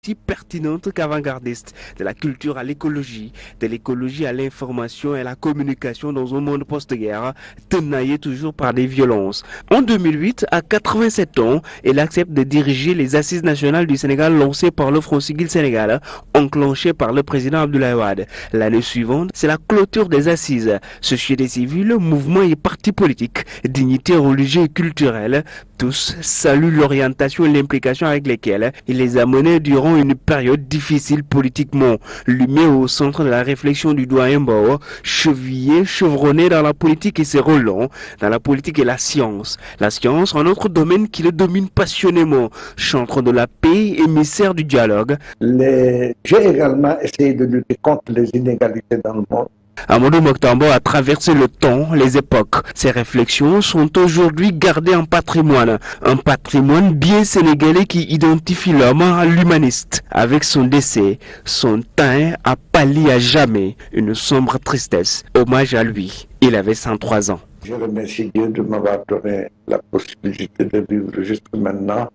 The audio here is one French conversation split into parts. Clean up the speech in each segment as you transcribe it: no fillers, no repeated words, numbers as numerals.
aussi pertinente qu'avant-gardiste, de la culture à l'écologie, de l'écologie à l'information et à la communication dans un monde post-guerre, tenaillé toujours par des violences. En 2008, à 87 ans, elle accepte de diriger les assises nationales du Sénégal lancées par le Front Sigil Sénégal, enclenchées par le président Abdoulaye Wade. L'année suivante, c'est la clôture des assises. Société civile, mouvements et partis politiques, dignité religieuse et culturelle, tous saluent l'orientation et l'implication avec lesquelles il les a menés durant une période difficile politiquement. Lui met au centre de la réflexion du doyen Bao, chevillé, chevronné dans la politique et ses relents, dans la politique et la science. La science, un autre domaine qui le domine passionnément, chantre de la paix, émissaire du dialogue. J'ai également essayé de lutter contre les inégalités dans le monde. Amadou Mokhtar Mbow a traversé le temps, les époques. Ses réflexions sont aujourd'hui gardées en patrimoine. Un patrimoine bien sénégalais qui identifie l'homme à l'humaniste. Avec son décès, son teint a pâli à jamais. Une sombre tristesse. Hommage à lui. Il avait 103 ans. Je remercie Dieu de m'avoir donné la possibilité de vivre jusque maintenant.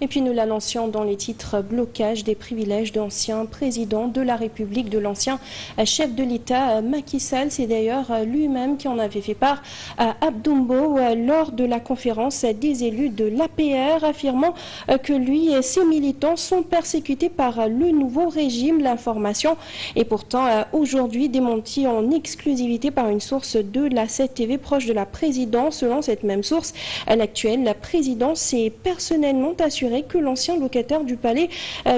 Et puis nous l'annoncions dans les titres, blocage des privilèges d'ancien président de la République, de l'ancien chef de l'État Macky Sall. C'est d'ailleurs lui-même qui en avait fait part à Abdou Mbow lors de la conférence des élus de l'APR, affirmant que lui et ses militants sont persécutés par le nouveau régime. L'information est pourtant aujourd'hui démentie en exclusivité par une source de la 7TV proche de la présidence. Selon cette même source, à l'actuelle, la présidence est personnellement assurée que l'ancien locataire du palais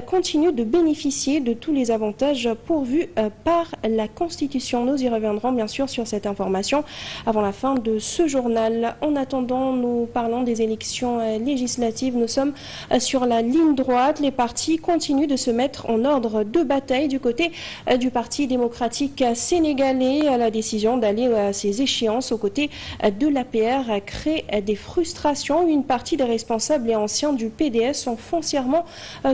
continue de bénéficier de tous les avantages pourvus par la Constitution. Nous y reviendrons bien sûr sur cette information avant la fin de ce journal. En attendant, nous parlons des élections législatives. Nous sommes sur la ligne droite. Les partis continuent de se mettre en ordre de bataille du côté du Parti démocratique sénégalais. La décision d'aller à ces échéances aux côtés de l'APR crée des frustrations. Une partie des responsables et anciens du PDS sont foncièrement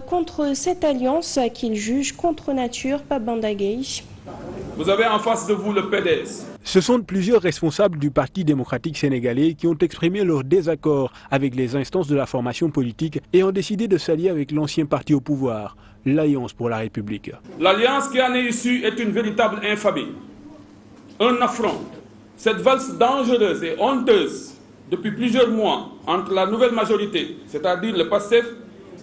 contre cette alliance qu'ils jugent contre nature. Pabandagay. Vous avez en face de vous le PDS. Ce sont plusieurs responsables du Parti démocratique sénégalais qui ont exprimé leur désaccord avec les instances de la formation politique et ont décidé de s'allier avec l'ancien parti au pouvoir, l'Alliance pour la République. L'alliance qui en est issue est une véritable infamie, un affront. Cette valse dangereuse et honteuse depuis plusieurs mois entre la nouvelle majorité, c'est-à-dire le PASTEF,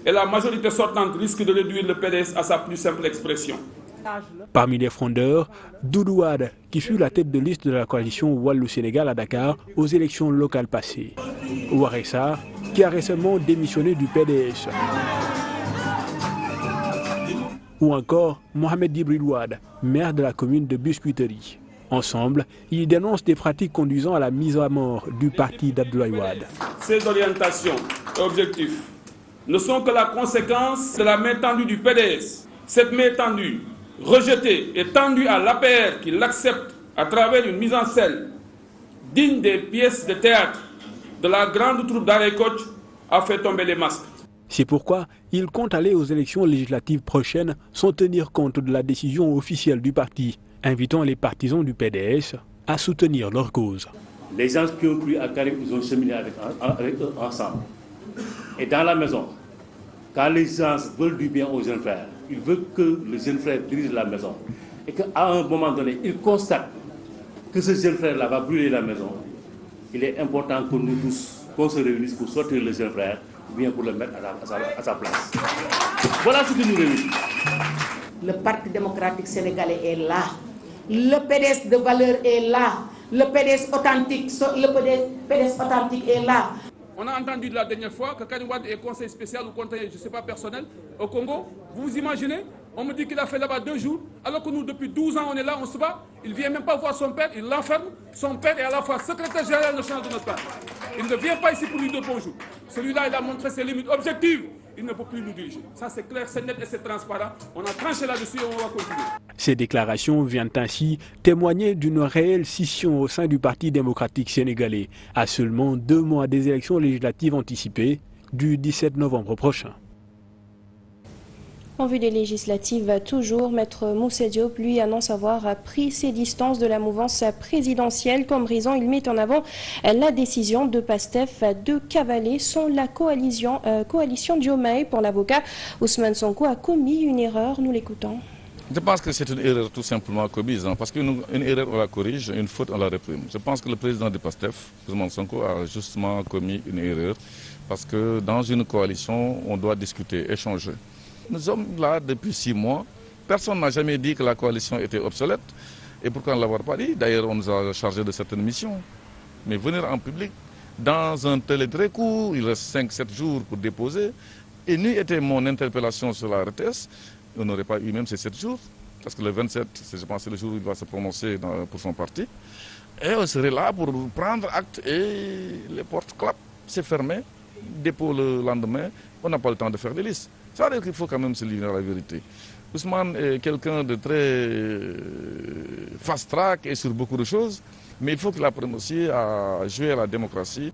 et la majorité sortante risque de réduire le PDS à sa plus simple expression. Parmi les frondeurs, Doudou Wade, qui fut la tête de liste de la coalition Wallou-Sénégal à Dakar aux élections locales passées. Ouaré Sarr, qui a récemment démissionné du PDS. Ou encore Mohamed Djibril Wade, maire de la commune de Biscuiterie. Ensemble, ils dénoncent des pratiques conduisant à la mise à mort du parti d'Abdoulaye Wade. Ces orientations et objectifs ne sont que la conséquence de la main tendue du PDS. Cette main tendue, rejetée et tendue à l'APR qui l'accepte à travers une mise en scène digne des pièces de théâtre de la grande troupe d'Arrêt Coach, a fait tomber les masques. C'est pourquoi ils comptent aller aux élections législatives prochaines sans tenir compte de la décision officielle du parti, invitant les partisans du PDS à soutenir leur cause. Les gens qui ont cru à Karim, ils ont cheminé avec eux ensemble. Et dans la maison, quand les gens veulent du bien aux jeunes frères, ils veulent que le jeune frère dirige la maison. Et qu'à un moment donné, ils constatent que ce jeune frère-là va brûler la maison. Il est important que nous tous, qu'on se réunisse pour sortir le jeune frère, ou bien pour le mettre à sa place. Voilà ce qui nous réunit. Le Parti démocratique sénégalais est là. Le PDS de valeur est là. Le PDS authentique est là. On a entendu la dernière fois que Karim Wade est conseiller spécial ou conseiller, je ne sais pas, personnel au Congo. Vous vous imaginez? On me dit qu'il a fait là-bas 2 jours, alors que nous, depuis 12 ans, on est là, on se bat. Il ne vient même pas voir son père, il l'enferme. Son père est à la fois secrétaire général national de notre part. Il ne vient pas ici pour lui dire bonjour. Celui-là, il a montré ses limites objectives. Il ne peut plus nous diriger. Ça, c'est clair, c'est net et c'est transparent. On a tranché là-dessus et on va continuer. Ces déclarations viennent ainsi témoigner d'une réelle scission au sein du Parti démocratique sénégalais, à seulement 2 mois des élections législatives anticipées du 17 novembre prochain. En vue des législatives, toujours, Maître Moussa Diop, lui, annonce avoir pris ses distances de la mouvance présidentielle. Comme raison, il met en avant la décision de PASTEF de cavaler la coalition Diomaye. Pour l'avocat, Ousmane Sonko a commis une erreur. Nous l'écoutons. Je pense que c'est une erreur tout simplement commise, parce qu'une erreur on la corrige, une faute on la réprime. Je pense que le président de PASTEF, Ousmane Sonko, a justement commis une erreur, parce que dans une coalition, on doit discuter, échanger. Nous sommes là depuis 6 mois. Personne n'a jamais dit que la coalition était obsolète. Et pourquoi ne l'avoir pas dit? D'ailleurs, on nous a chargé de certaines missions. Mais venir en public, dans un délai très court, il reste 5-7 jours pour déposer. Et n'eût été mon interpellation sur la RTS, on n'aurait pas eu même ces 7 jours. Parce que le 27, je pense, c'est le jour où il va se prononcer pour son parti. Et on serait là pour prendre acte et les portes clapent, c'est fermé. Dépôt le lendemain, on n'a pas le temps de faire des listes. Ça veut dire qu'il faut quand même se livrer à la vérité. Ousmane est quelqu'un de très fast-track et sur beaucoup de choses, mais il faut qu'il apprenne aussi à jouer à la démocratie.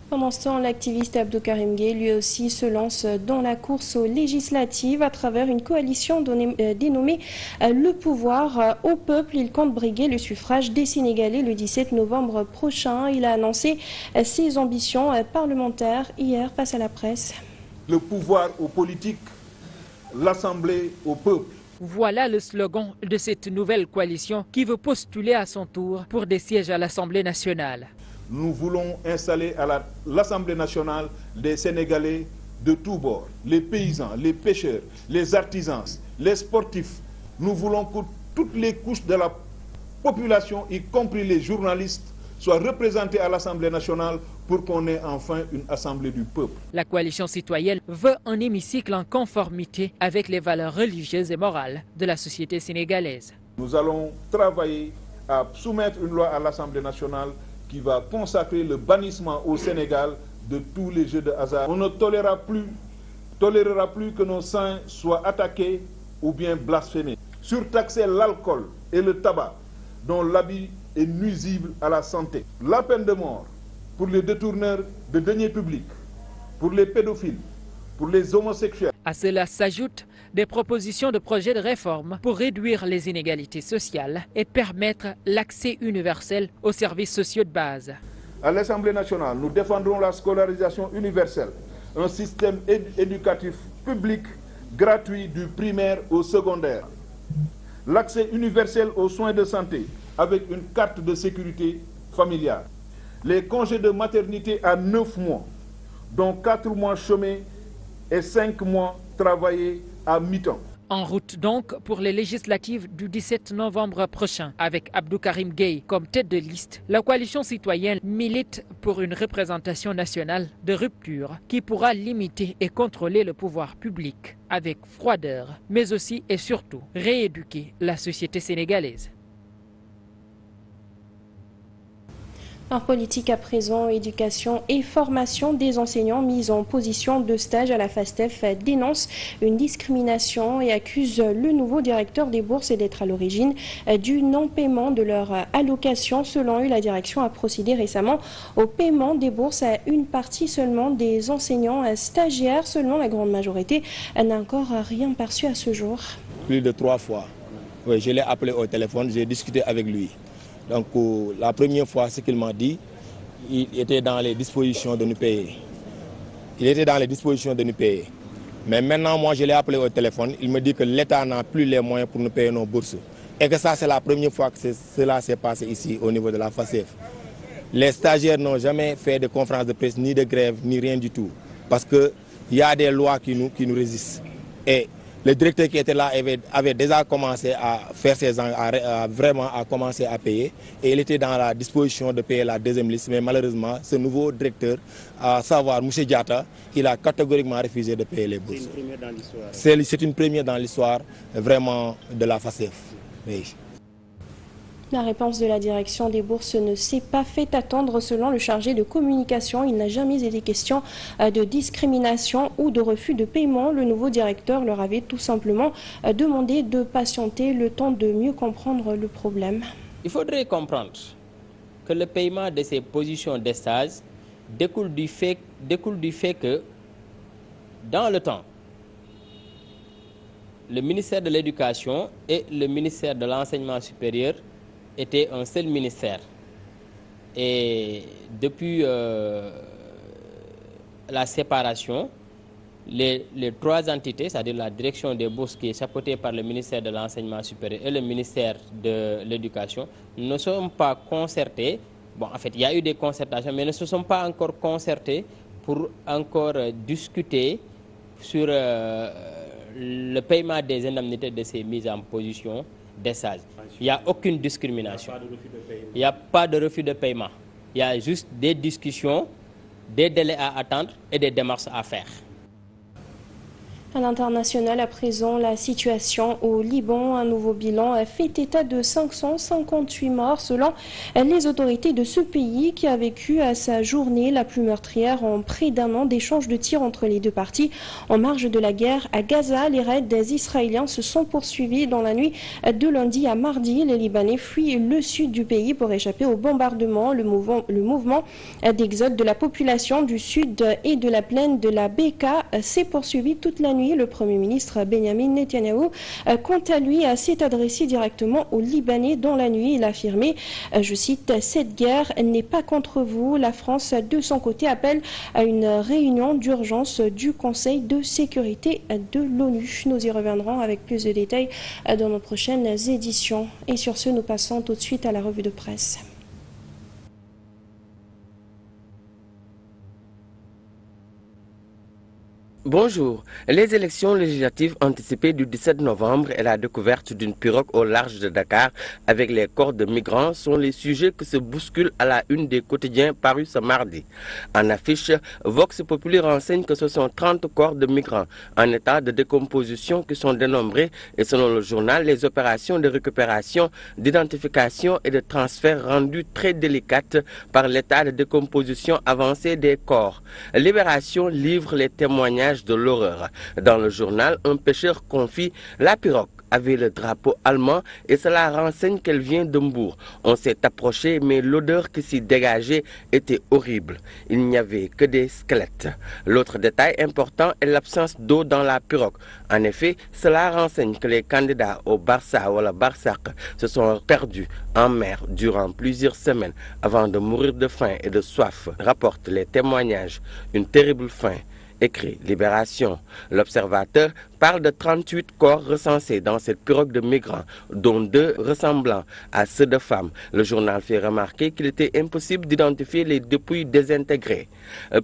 Pendant ce temps, l'activiste Abdou Karim Gueye, lui aussi, se lance dans la course aux législatives à travers une coalition dénommée Le Pouvoir au Peuple. Il compte briguer le suffrage des Sénégalais le 17 novembre prochain. Il a annoncé ses ambitions parlementaires hier face à la presse. Le pouvoir aux politiques, l'Assemblée au peuple. Voilà le slogan de cette nouvelle coalition qui veut postuler à son tour pour des sièges à l'Assemblée nationale. Nous voulons installer à l'Assemblée nationale des Sénégalais de tous bords, les paysans, les pêcheurs, les artisans, les sportifs. Nous voulons que toutes les couches de la population, y compris les journalistes, soient représentés à l'Assemblée nationale pour qu'on ait enfin une Assemblée du peuple. La coalition citoyenne veut un hémicycle en conformité avec les valeurs religieuses et morales de la société sénégalaise. Nous allons travailler à soumettre une loi à l'Assemblée nationale qui va consacrer le bannissement au Sénégal de tous les jeux de hasard. On ne tolérera plus que nos saints soient attaqués ou bien blasphémés. Surtaxer l'alcool et le tabac dont l'habit est nuisible à la santé. La peine de mort pour les détourneurs de deniers publics, pour les pédophiles, pour les homosexuels. À cela s'ajoutent des propositions de projets de réforme pour réduire les inégalités sociales et permettre l'accès universel aux services sociaux de base. À l'Assemblée nationale, nous défendrons la scolarisation universelle, un système éducatif public gratuit du primaire au secondaire, l'accès universel aux soins de santé avec une carte de sécurité familiale, les congés de maternité à 9 mois, dont 4 mois chômés et 5 mois travaillés à mi-temps. En route donc pour les législatives du 17 novembre prochain. Avec Abdou Karim Gueye comme tête de liste, la coalition citoyenne milite pour une représentation nationale de rupture qui pourra limiter et contrôler le pouvoir public avec froideur, mais aussi et surtout rééduquer la société sénégalaise. En politique à présent, éducation et formation des enseignants mis en position de stage à la FASTEF dénoncent une discrimination et accusent le nouveau directeur des bourses d'être à l'origine du non-paiement de leur allocation. Selon eux, la direction a procédé récemment au paiement des bourses à une partie seulement des enseignants stagiaires. Seulement, la grande majorité n'a encore rien perçu à ce jour. Plus de 3 fois. Oui, je l'ai appelé au téléphone, j'ai discuté avec lui. Donc la première fois, ce qu'il m'a dit, il était dans les dispositions de nous payer. Il était dans les dispositions de nous payer. Mais maintenant, moi, je l'ai appelé au téléphone. Il me dit que l'État n'a plus les moyens pour nous payer nos bourses. Et que ça, c'est la première fois que cela s'est passé ici, au niveau de la FASTEF. Les stagiaires n'ont jamais fait de conférence de presse, ni de grève, ni rien du tout. Parce qu'il y a des lois qui nous résistent. Et le directeur qui était là avait déjà commencé à faire vraiment commencer à payer. Et il était dans la disposition de payer la deuxième liste. Mais malheureusement, ce nouveau directeur, à savoir M. Diatta, il a catégoriquement refusé de payer les bourses. C'est une première dans l'histoire. C'est une première dans l'histoire vraiment de la FASTEF. Oui. La réponse de la direction des bourses ne s'est pas fait attendre selon le chargé de communication. Il n'a jamais été question de discrimination ou de refus de paiement. Le nouveau directeur leur avait tout simplement demandé de patienter le temps de mieux comprendre le problème. Il faudrait comprendre que le paiement de ces positions de stage découle du fait que dans le temps, le ministère de l'Éducation et le ministère de l'Enseignement supérieur étaient un seul ministère. Et depuis la séparation, les trois entités, c'est-à-dire la direction des bourses qui est chapeautée par le ministère de l'Enseignement supérieur et le ministère de l'Éducation, ne sont pas concertés. Bon, en fait, il y a eu des concertations, mais ne se sont pas encore concertés pour encore discuter sur le paiement des indemnités de ces mises en position des sages. Il n'y a aucune discrimination. Il n'y a pas de refus de paiement. Il y a juste des discussions, des délais à attendre et des démarches à faire. À l'international, à présent, la situation au Liban, un nouveau bilan fait état de 558 morts selon les autorités de ce pays qui a vécu à sa journée la plus meurtrière en près d'un an d'échanges de tirs entre les deux parties. En marge de la guerre à Gaza, les raids des Israéliens se sont poursuivis dans la nuit de lundi à mardi. Les Libanais fuient le sud du pays pour échapper au bombardement. Le mouvement d'exode de la population du sud et de la plaine de la Beka s'est poursuivi toute la nuit. Le Premier ministre Benjamin Netanyahou, quant à lui, s'est adressé directement aux Libanais dans la nuit. Il a affirmé, je cite, « Cette guerre n'est pas contre vous ». La France, de son côté, appelle à une réunion d'urgence du Conseil de sécurité de l'ONU. Nous y reviendrons avec plus de détails dans nos prochaines éditions. Et sur ce, nous passons tout de suite à la revue de presse. Bonjour. Les élections législatives anticipées du 17 novembre et la découverte d'une pirogue au large de Dakar avec les corps de migrants sont les sujets qui se bousculent à la une des quotidiens parus ce mardi. En affiche, Vox Populi renseigne que ce sont 30 corps de migrants en état de décomposition qui sont dénombrés et selon le journal, les opérations de récupération, d'identification et de transfert rendues très délicates par l'état de décomposition avancé des corps. Libération livre les témoignages de l'horreur. Dans le journal, un pêcheur confie la pirogue avait le drapeau allemand et cela renseigne qu'elle vient de Mbour. On s'est approché mais l'odeur qui s'y dégageait était horrible. Il n'y avait que des squelettes. L'autre détail important est l'absence d'eau dans la pirogue. En effet, cela renseigne que les candidats au Barça ou à la Barsac se sont perdus en mer durant plusieurs semaines avant de mourir de faim et de soif, rapportent les témoignages. Une terrible faim. Écrit Libération. L'Observateur parle de 38 corps recensés dans cette pirogue de migrants, dont 2 ressemblant à ceux de femmes. Le journal fait remarquer qu'il était impossible d'identifier les dépouilles désintégrées.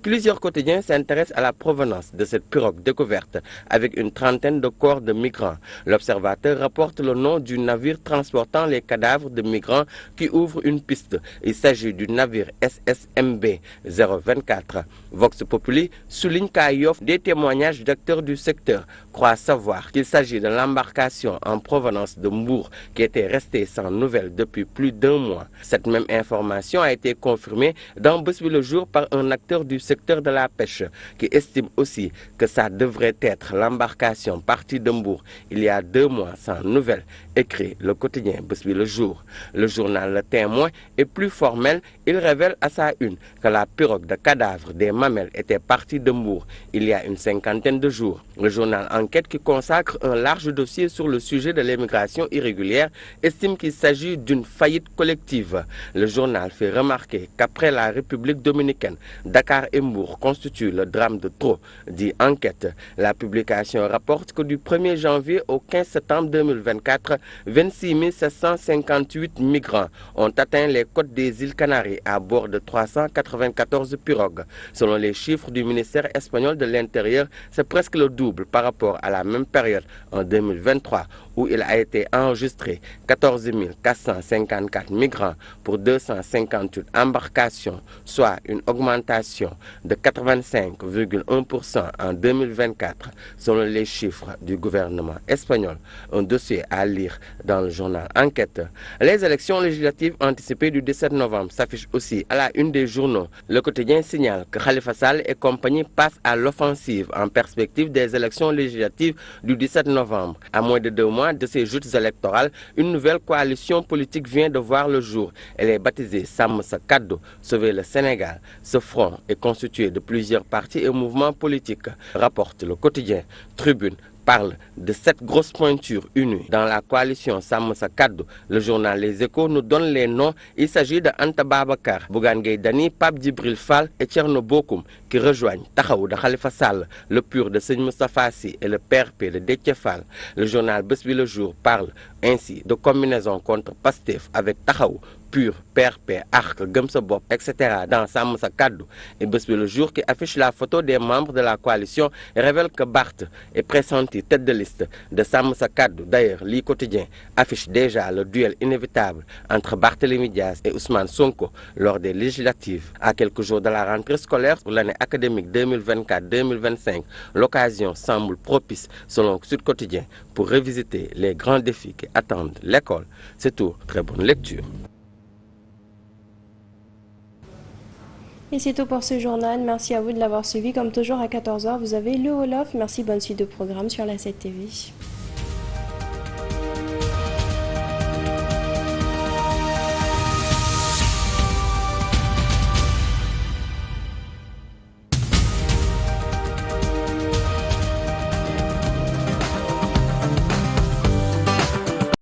Plusieurs quotidiens s'intéressent à la provenance de cette pirogue découverte avec une trentaine de corps de migrants. L'Observateur rapporte le nom du navire transportant les cadavres de migrants qui ouvre une piste. Il s'agit du navire SSMB 024. Vox Populi souligne qu'à Yoff, des témoignages d'acteurs du secteur croient savoir qu'il s'agit de l'embarcation en provenance de Mbour qui était restée sans nouvelles depuis plus d'1 mois. Cette même information a été confirmée dans Bës Bi Le Jour par un acteur du secteur de la pêche qui estime aussi que ça devrait être l'embarcation partie de Mbour il y a 2 mois sans nouvelles, écrit le quotidien Bës Bi Le Jour. Le journal Le Témoin est plus formel, il révèle à sa une que la pirogue de cadavres des mamelles était partie de Mbour il y a une 50aine de jours. Le journal Enquête, qui consacre un large dossier sur le sujet de l'immigration irrégulière, estime qu'il s'agit d'une faillite collective. Le journal fait remarquer qu'après la République dominicaine, Dakar et Mbour constituent le drame de trop, dit Enquête. La publication rapporte que du 1er janvier au 15 septembre 2024, 26 758 migrants ont atteint les côtes des îles Canaries à bord de 394 pirogues. Selon les chiffres du ministère espagnol de l'Intérieur, c'est presque le double par rapport à la même période en 2023 où il a été enregistré 14 454 migrants pour 258 embarcations, soit une augmentation de 85,1% en 2024 selon les chiffres du gouvernement espagnol. Un dossier à lire dans le journal Enquête. Les élections législatives anticipées du 17 novembre s'affichent aussi à la une des journaux. Le quotidien signale que Khalifa Sall et compagnie passent à l'offensive en perspective des élections législatives du 17 novembre. À moins de 2 mois de ces joutes électorales, une nouvelle coalition politique vient de voir le jour. Elle est baptisée Sam Sa Kaddu, Sauver le Sénégal. Ce front est constitué de plusieurs partis et mouvements politiques, rapporte le quotidien Tribune. parle de 7 grosses pointures unies dans la coalition Sàmm Sa Kàddu. Le journal Les Échos nous donne les noms. Il s'agit de Anta Babacar, Bougane Gueye Dany, Pape Djibril Fall et Thierno Bocoum qui rejoignent Taxawu de Khalifa Sall, le PUR de Serigne Moustapha Sy et le PRP de Déthié Fall. Le journal Bës Bi Le Jour parle ainsi de combinaison contre Pastef avec Taxawu, PUR, PRP, ARC, Gëm Sa Bopp, etc. dans Sàmm Sa Kàddu. Et Bës Bi Le Jour qui affiche la photo des membres de la coalition révèle que Barth est pressenti tête de liste de Sàmm Sa Kàddu. D'ailleurs, l'I Quotidien affiche déjà le duel inévitable entre Barthélémy Dias et Ousmane Sonko lors des législatives. À quelques jours de la rentrée scolaire pour l'année académique 2024-2025, l'occasion semble propice selon Sud Quotidien pour revisiter les grands défis qui attendent l'école. C'est tout. Très bonne lecture. Et c'est tout pour ce journal. Merci à vous de l'avoir suivi. Comme toujours à 14h, vous avez le Wolof. Merci, bonne suite de programme sur la 7 TV.